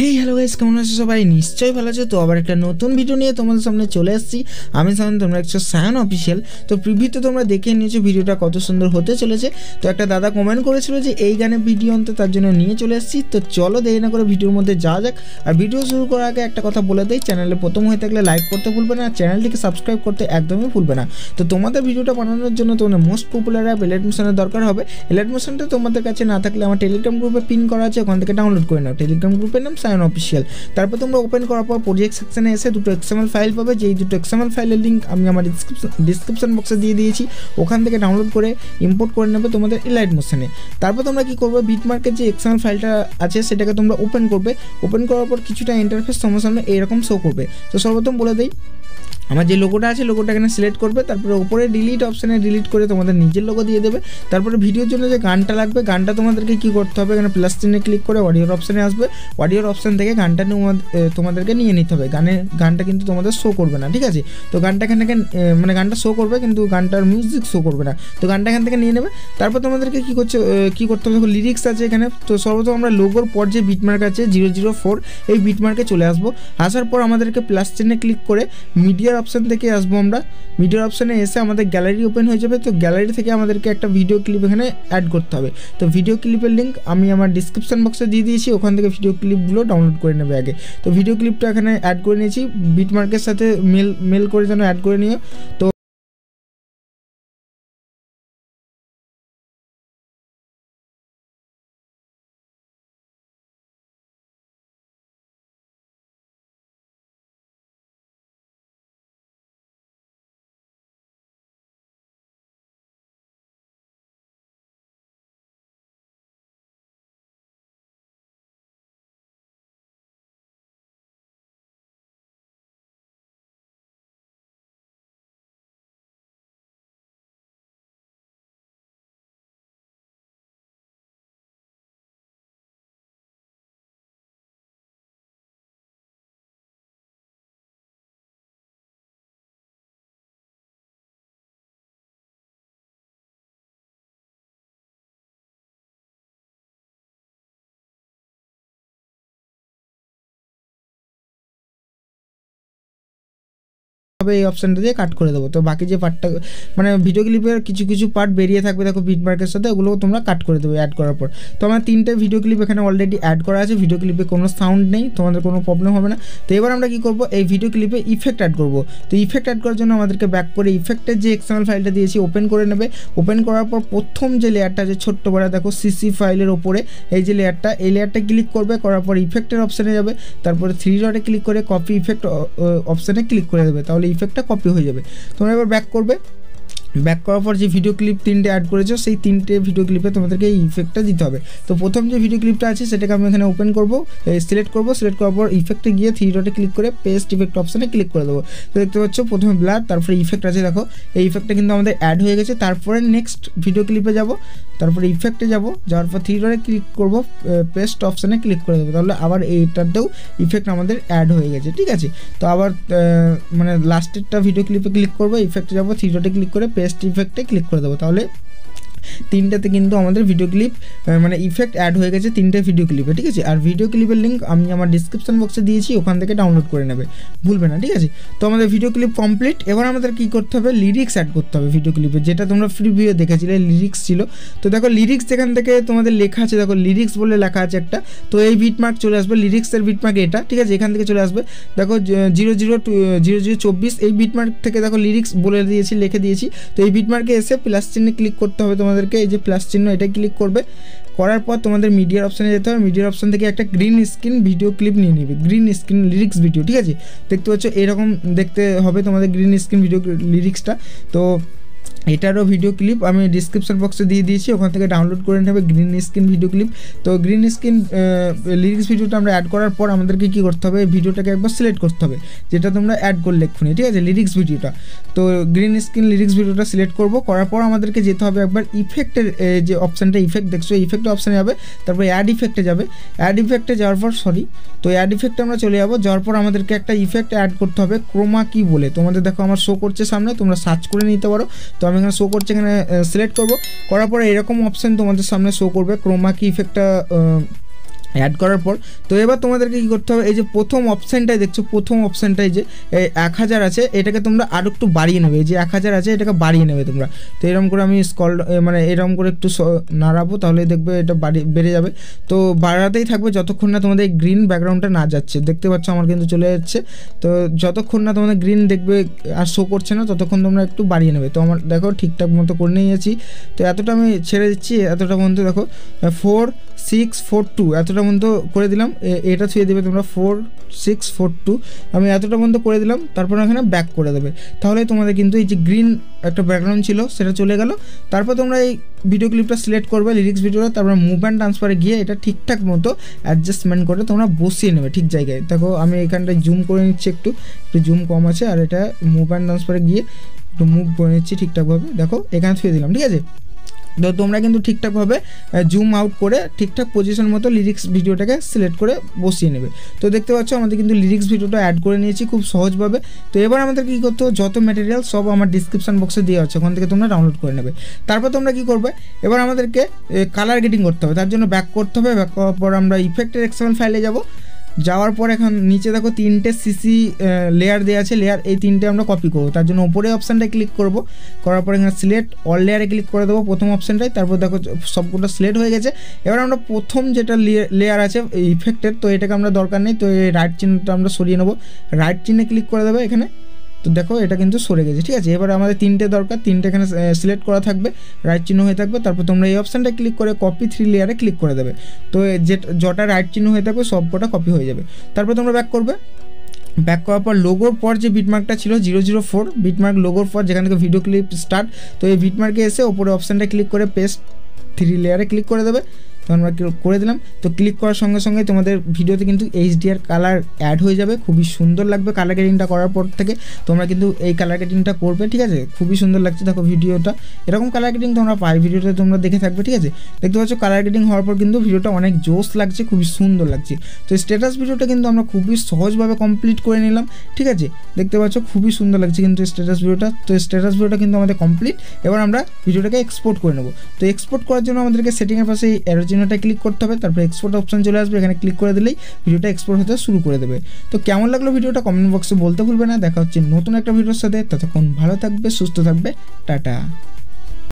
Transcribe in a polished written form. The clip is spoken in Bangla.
হেই হ্যালো গাইস, কেমন আছো সবাই? নিশ্চয়ই ভালো আছো। তো আবার একটা নতুন ভিডিও নিয়ে তোমাদের সামনে চলে আসছি। আমি সায়ন, তোমরা একটু সায়ন অফিসিয়াল। তো প্রিভিউতে তোমরা দেখে নিয়েছো ভিডিওটা কত সুন্দর হতে চলেছে। তো একটা দাদা কমেন্ট করেছিল যে এই গানের ভিডিও অন্ত, তার জন্য নিয়ে চলে আসছি। তো চলো দেরি না করে ভিডিওর মধ্যে যাওয়া যাক। আর ভিডিও শুরু করার আগে একটা কথা বলে দেই, চ্যানেলে প্রথম হয়ে থাকলে লাইক করতে ভুলবে না, চ্যানেলটিকে সাবস্ক্রাইব করতে একদমই ভুলবে না। তো তোমাদের ভিডিওটা বানানোর জন্য তোমাদের মোস্ট পপুলার অ্যাপ এলাইট মোশনের দরকার হবে। এলাইট মোশনটা তোমাদের কাছে না থাকলে আমার টেলিগ্রাম গ্রুপে পিন করা আছে, ওখান থেকে ডাউনলোড করে নাও। টেলিগ্রাম গ্রুপের নাম সায়ন অফিসিয়াল। তারপর তোমরা ওপেন করার পর প্রজেক্ট সেকশনে এসে দুটো এক্সএমএল ফাইল পাবে, যেই দুটো এক্সএমএল ফাইলের লিঙ্ক আমি আমার ডিসক্রিপশন বক্সে দিয়ে দিয়েছি। ওখান থেকে ডাউনলোড করে ইম্পোর্ট করে নেবে তোমাদের এলাইট মোশনে। তারপর তোমরা কি করবে, বিটমার্কের যে এক্সএমএল ফাইলটা আছে সেটাকে তোমরা ওপেন করবে। ওপেন করার পর কিছুটা ইন্টারফেস তোমার সামনে এরকম শো করবে। তো সর্বপ্রথম বলে দেই, আমার যে লোগোটা আছে লোগোটা এখানে সিলেক্ট করবে, তারপরে উপরে ডিলিট অপশানে ডিলিট করে তোমাদের নিজের লোগো দিয়ে দেবে। তারপরে ভিডিওর জন্য যে গানটা লাগবে, গানটা তোমাদেরকে কী করতে হবে, এখানে প্লাস চিহ্নে ক্লিক করে অডিওর অপশানে আসবে। অডিওর অপশান থেকে গানটা তোমাদেরকে নিয়ে নিতে হবে। গানটা কিন্তু তোমাদের শো করবে না, ঠিক আছে? তো গানটা এখান থেকে মানে গানটা শো করবে কিন্তু গানটার মিউজিক শো করবে না। তো গানটা এখান থেকে নিয়ে নেবে। তারপর তোমাদেরকে কী করতে হবে, দেখো লিরিক্স আছে এখানে। তো সর্বপ্রথম আমরা লোগোর পর যে বিটমার্ক আছে 004, এই বিটমার্কে চলে আসবো। আসার পর আমাদেরকে প্লাস চিহ্নে ক্লিক করে মিডিয়ার অপশান থেকে আসবো। আমরা মিডিয়ার অপশানে এসে আমাদের গ্যালারি ওপেন হয়ে যাবে। তো গ্যালারি থেকে আমাদেরকে একটা ভিডিও ক্লিপ এখানে অ্যাড করতে হবে। তো ভিডিও ক্লিপের লিঙ্ক আমি আমার ডিসক্রিপশন বক্সে দিয়ে দিয়েছি, ওখান থেকে ভিডিও ক্লিপগুলো ডাউনলোড করে নেবে আগে। তো ভিডিও ক্লিপটা এখানে অ্যাড করে নিয়েছি, বিটমার্কের সাথে মেল করে যেন অ্যাড করে নিও। তো এই অপশানটা দিয়ে কাট করে দেবো। তো বাকি যে পার্টটা মানে ভিডিও ক্লিপের কিছু কিছু পার্ট বেরিয়ে থাকবে দেখো বিটমার্কের সাথে, ওগুলো তোমরা কাট করে দেবে অ্যাড করার পর। তো আমার 3টে ভিডিও ক্লিপ এখানে অলরেডি অ্যাড করা আছে। ভিডিও ক্লিপে কোনো সাউন্ড নেই, তোমাদের কোনো প্রবলেম হবে না। তো এবার আমরা কী করবো, এই ভিডিও ক্লিপে ইফেক্ট অ্যাড করবো। তো ইফেক্ট অ্যাড করার জন্য আমাদেরকে ব্যাক করে ইফেক্টের যে এক্সএমএল ফাইলটা দিয়েছি ওপেন করে নেবে। ওপেন করার পর প্রথম যে লেয়ারটা আছে ছোট্ট বড় দেখো সিসি ফাইলের ওপরে এই যে লেয়ারটা, এই লেয়ারটা ক্লিক করবে। করার পর ইফেক্টের অপশানে যাবে, তারপরে 3 ডটে ক্লিক করে কপি ইফেক্ট অপশানে ক্লিক করে দেবে, তাহলে ইফেক্টটা কপি হয়ে যাবে। তোমরা এবার ব্যাক করবে। ব্যাক করার পর যে ভিডিও ক্লিপ 3টে অ্যাড করেছো সেই 3টে ভিডিও ক্লিপে তোমাদেরকে এই ইফেক্টটা দিতে হবে। তো প্রথম যে ভিডিও ক্লিপটা আছে সেটাকে আমি এখানে ওপেন করবো, সিলেক্ট করবো। সিলেক্ট করার পর ইফেক্টে গিয়ে 3 ডটে ক্লিক করে পেস্ট ইফেক্ট অপশানে ক্লিক করে দেবো। তো দেখতে পাচ্ছ প্রথমে ব্লার, তারপরে ইফেক্ট আছে দেখো, এই ইফেক্টটা কিন্তু আমাদের অ্যাড হয়ে গেছে। তারপরে নেক্সট ভিডিও ক্লিপে যাব, তারপরে ইফেক্টে যাওয়ার পর 3 ডটে ক্লিক করবো, পেস্ট অপশানে ক্লিক করে দেবো। তাহলে আবার এইটাতেও ইফেক্ট আমাদের অ্যাড হয়ে গেছে, ঠিক আছে? তো আবার মানে লাস্টেরটা ভিডিও ক্লিপে ক্লিক করবো, ইফেক্টে যাবো, 3 ডটে ক্লিক করে পেস্ট ইফেক্টে ক্লিক করে দেবো। তাহলে 3টাতে কিন্তু আমাদের ভিডিও ক্লিপ মানে ইফেক্ট অ্যাড হয়ে গেছে 3টে ভিডিও ক্লিপে, ঠিক আছে? আর ভিডিও ক্লিপের লিঙ্ক আমি আমার ডিসক্রিপশন বক্সে দিয়েছি, ওখান থেকে ডাউনলোড করে নেবে, ভুলবে না, ঠিক আছে? তো আমাদের ভিডিও ক্লিপ কমপ্লিট। এবার আমাদের কী করতে হবে, লিরিক্স অ্যাড করতে হবে ভিডিও ক্লিপে, যেটা তোমরা প্রিভিউ দেখেছিলে লিরিক্স ছিল। তো দেখো লিরিক্স যেখান থেকে তোমাদের লেখা আছে, দেখো লিরিক্স বলে লেখা আছে একটা। তো এই বিটমার্ক চলে আসবে, লিরিক্সের বিটমার্ক এটা, ঠিক আছে? এখান থেকে চলে আসবে দেখো 0024 এই বিটমার্ক থেকে দেখো লিরিক্স বলে দিয়েছি, লিখে দিয়েছি। তো এই বিটমার্কে এসে প্লাস চিহ্নে ক্লিক করতে হবে তোমাদেরকে, এই যে প্লাস চিহ্ন এটা ক্লিক করবে। করার পর তোমাদের মিডিয়ার অপশানে যেতে হবে। মিডিয়ার অপশান থেকে একটা গ্রিন স্ক্রিন ভিডিও ক্লিপ নিয়ে নিবে, গ্রিন স্ক্রিন লিরিক্স ভিডিও, ঠিক আছে? দেখতে পাচ্ছ এরকম দেখতে হবে তোমাদের গ্রিন স্ক্রিন ভিডিও লিরিক্সটা। তো এটারও ভিডিও ক্লিপ আমি ডিসক্রিপশন বক্সে দিয়ে দিয়েছি, ওখান থেকে ডাউনলোড করে নেবে গ্রিন স্ক্রিন ভিডিও ক্লিপ। তো গ্রিন স্ক্রিন লিরিক্স ভিডিওটা আমরা অ্যাড করার পর আমাদেরকে কী করতে হবে, ভিডিওটাকে একবার সিলেক্ট করতে হবে যেটা তোমরা অ্যাড করলে এক্ষুনি, ঠিক আছে? লিরিক্স ভিডিওটা। তো গ্রিন স্ক্রিন লিরিক্স ভিডিওটা সিলেক্ট করবো। করার পর আমাদেরকে যেতে হবে একবার ইফেক্টের যে অপশানটা ইফেক্ট দেখছো, ইফেক্ট অপশানে যাবে, তারপর অ্যাড ইফেক্টে যাবে। অ্যাড ইফেক্টে যাওয়ার পর তো অ্যাড ইফেক্টে আমরা চলে যাবো। যাওয়ার পর আমাদেরকে একটা ইফেক্ট অ্যাড করতে হবে, ক্রোমা কি বলে। তোমাদের দেখো আমার শো করছে সামনে, তোমরা সার্চ করে নিতে পারো। তো আমি এখানে শো করছে, এখানে সিলেক্ট করবো। করার পরে এরকম অপশান তোমাদের সামনে শো করবে, ক্রোমা কি ইফেক্টটা অ্যাড করার পর তো এবার তোমাদেরকে কী করতে হবে, এই যে প্রথম অপশানটাই দেখছো, প্রথম অপশানটাই যে 1000 আছে এটাকে তোমরা আরও একটু বাড়িয়ে নেবে, এই যে 1000 আছে এটাকে বাড়িয়ে নেবে তোমরা। তো এরকম করে আমি মানে এরকম করে একটু নাড়াবো, তাহলে দেখবে এটা বেড়ে যাবে। তো বাড়াতেই থাকবে যতক্ষণ না তোমাদের গ্রিন ব্যাকগ্রাউন্ডটা না যাচ্ছে। দেখতে পাচ্ছ আমার কিন্তু চলে যাচ্ছে। তো যতক্ষণ না তোমাদের গ্রিন দেখবে আর শো করছে না ততক্ষণ তোমরা একটু বাড়িয়ে নেবে। তো আমার দেখো ঠিকঠাক মতো করে নিয়েছি। তো এতটা আমি ছেড়ে দিচ্ছি, এতটা পর্যন্ত দেখো 4 6 4 2 এতটা পর্যন্ত করে দিলাম। এটা ছুঁয়ে দেবে তোমরা 4 6 4 2 আমি এতটা পর্যন্ত করে দিলাম। তারপর এখানে ব্যাক করে দেবে, তাহলে তোমাদের কিন্তু এই যে গ্রিন একটা ব্যাকগ্রাউন্ড ছিল সেটা চলে গেল। তারপর তোমরা এই ভিডিও ক্লিপটা সিলেক্ট করবে, লিরিক্স ভিডিওটা, তারপর মুভ অ্যান্ড ট্রান্সফারে গিয়ে এটা ঠিকঠাক মতো অ্যাডজাস্টমেন্ট করে তোমরা বসিয়ে নেবে ঠিক জায়গায়। দেখো আমি এখানটায় জুম করে নিচ্ছি, একটু জুম কম আছে, আর এটা মুভ অ্যান্ড ট্রান্সফারে গিয়ে একটু মুভ করে নিচ্ছি ঠিকঠাকভাবে। দেখো এখানে ছুঁয়ে দিলাম, ঠিক আছে। তো তোমরা কিন্তু ঠিকঠাকভাবে জুম আউট করে ঠিকঠাক পজিশন মতো লিরিক্স ভিডিওটাকে সিলেক্ট করে বসিয়ে নেবে। তো দেখতে পাচ্ছ আমাদের কিন্তু লিরিক্স ভিডিওটা অ্যাড করে নিয়েছি খুব সহজভাবে। তো এবার আমাদের কী করতে হবে, যত ম্যাটেরিয়াল সব আমার ডিসক্রিপশন বক্সে দেওয়া আছে, ওখান থেকে তোমরা ডাউনলোড করে নেবে। তারপর তোমরা কী করবে, এবার আমাদেরকে কালার গ্রেডিং করতে হবে, তার জন্য ব্যাক করতে হবে। ব্যাক করার পর আমরা ইফেক্টের এক্সএমএল ফাইলে যাব। যাওয়ার পর এখন নিচে দেখো 3টে সিসি লেয়ার দেওয়া আছে, লেয়ার এই 3টে আমরা কপি করবো। তার জন্য ওপরে অপশানটায় ক্লিক করব, করার পর এখানে সিলেক্ট অল লেয়ারে ক্লিক করে দেবো প্রথম অপশানটায়। তারপর দেখো সবগুলো সিলেক্ট হয়ে গেছে। এবার আমরা প্রথম যেটা লেয়ার আছে ইফেক্টের, তো এটাকে আমরা দরকার নেই, তো এই রাইট চিহ্নটা আমরা সরিয়ে নেবো, রাইট চিহ্নে ক্লিক করে দেবে এখানে। তো দেখো এটা কিন্তু সরে গেছে, ঠিক আছে। এবার আমাদের 3টে দরকার, 3টে এখানে সিলেক্ট করা থাকবে, রাইট চিহ্ন হয়ে থাকবে। তারপর তোমরা এই অপশানটা ক্লিক করে কপি 3 লেয়ারে ক্লিক করে দেবে। তো যটা রাইট চিহ্ন হয়ে থাকবে সব কটা কপি হয়ে যাবে। তারপর তোমরা ব্যাক করবে, ব্যাক করার পর লোগোর পর যে বিটমার্কটা ছিল 004 বিটমার্ক লোগোর পর যেখান থেকে ভিডিও ক্লিপ স্টার্ট, তো এই বিটমার্কে এসে ওপরে অপশানটা ক্লিক করে পেস্ট 3 লেয়ারে ক্লিক করে দেবে। তো আমরা করে দিলাম। তো ক্লিক করার সঙ্গে সঙ্গে তোমাদের ভিডিওতে কিন্তু HDR কালার অ্যাড হয়ে যাবে, খুবই সুন্দর লাগবে। কালার গ্রেডিংটা করার পর থেকে তোমরা কিন্তু এই কালার গ্রেডিংটা করবে, ঠিক আছে। খুবই সুন্দর লাগছে, দেখো ভিডিওটা এরকম কালার গ্রেডিং তোমরা পাই ভিডিওটা তোমরা দেখে থাকবে, ঠিক আছে। দেখতে পাচ্ছ কালার গ্রেডিং হওয়ার পর কিন্তু ভিডিওটা অনেক জোস লাগছে, খুবই সুন্দর লাগছে। তো স্ট্যাটাস ভিডিওটা কিন্তু আমরা খুবই সহজভাবে কমপ্লিট করে নিলাম, ঠিক আছে। দেখতে পাচ্ছ খুবই সুন্দর লাগছে কিন্তু স্ট্যাটাস ভিডিওটা। তো স্ট্যাটাস ভিডিওটা কিন্তু আমাদের কমপ্লিট। এবার আমরা ভিডিওটাকে এক্সপোর্ট করে নেব। তো এক্সপোর্ট করার জন্য আমাদেরকে সেটিংয়ের পাশে এই অ্যারো চিহ্নটা ক্লিক করতে হবে, তারপর এক্সপোর্ট অপশন চলে আসবে, এখানে ক্লিক করে দিলেই ভিডিওটা এক্সপোর্ট হতে শুরু করে দেবে। তো কেমন লাগলো ভিডিওটা কমেন্ট বক্সে বলতে ভুলবে না। দেখা হচ্ছে নতুন একটা ভিডিওর সাথে, ততক্ষণ ভালো থাকবে, সুস্থ থাকবে, টাটা।